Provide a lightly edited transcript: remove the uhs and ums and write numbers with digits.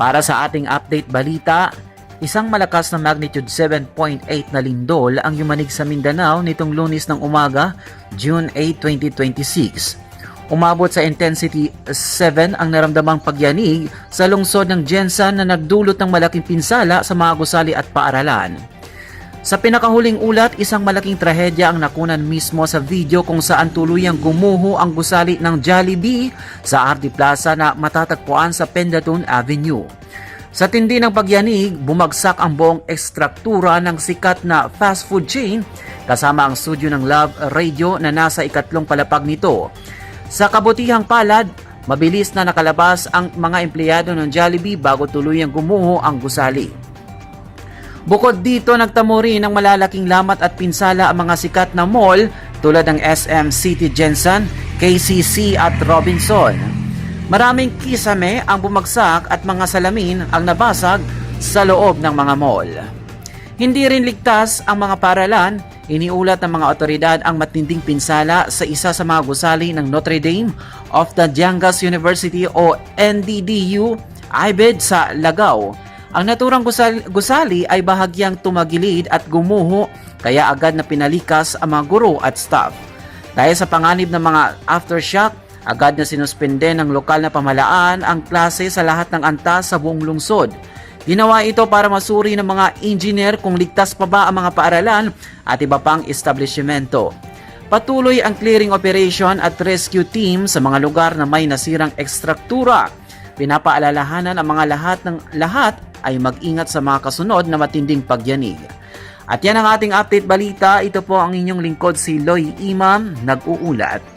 Para sa ating update balita, isang malakas na magnitude 7.8 na lindol ang yumanig sa Mindanao nitong Lunes ng umaga, June 8, 2026. Umabot sa intensity 7 ang naramdamang pagyanig sa lungsod ng Jensan na nagdulot ng malaking pinsala sa mga gusali at paaralan. Sa pinakahuling ulat, isang malaking trahedya ang nakunan mismo sa video kung saan tuluyang gumuho ang gusali ng Jollibee sa RD Plaza na matatagpuan sa Pendleton Avenue. Sa tindi ng pagyanig, bumagsak ang buong ekstruktura ng sikat na fast food chain kasama ang studio ng Love Radio na nasa ikatlong palapag nito. Sa kabutihang palad, mabilis na nakalabas ang mga empleyado ng Jollibee bago tuluyang gumuho ang gusali. Bukod dito, nagtamo rin ng malalaking lamat at pinsala ang mga sikat na mall tulad ng SM City Jensen, KCC at Robinson. Maraming kisame ang bumagsak at mga salamin ang nabasag sa loob ng mga mall. Hindi rin ligtas ang mga paaralan. Iniulat ng mga otoridad ang matinding pinsala sa isa sa mga gusali ng Notre Dame of the Diangas University o NDDU, IBED sa Lagao. Ang naturang gusali ay bahagyang tumagilid at gumuho kaya agad na pinalikas ang mga guro at staff. Dahil sa panganib ng mga aftershock, agad na sinuspende ng lokal na pamahalaan ang klase sa lahat ng antas sa buong lungsod. Ginawa ito para masuri ng mga engineer kung ligtas pa ba ang mga paaralan at iba pang establishmento. Patuloy ang clearing operation at rescue team sa mga lugar na may nasirang ekstruktura. Pinapaalalahanan ang mga lahat ay mag-ingat sa mga kasunod na matinding pagyanig. At yan ang ating update balita. Ito po ang inyong lingkod si Loy Imam, nag-uulat.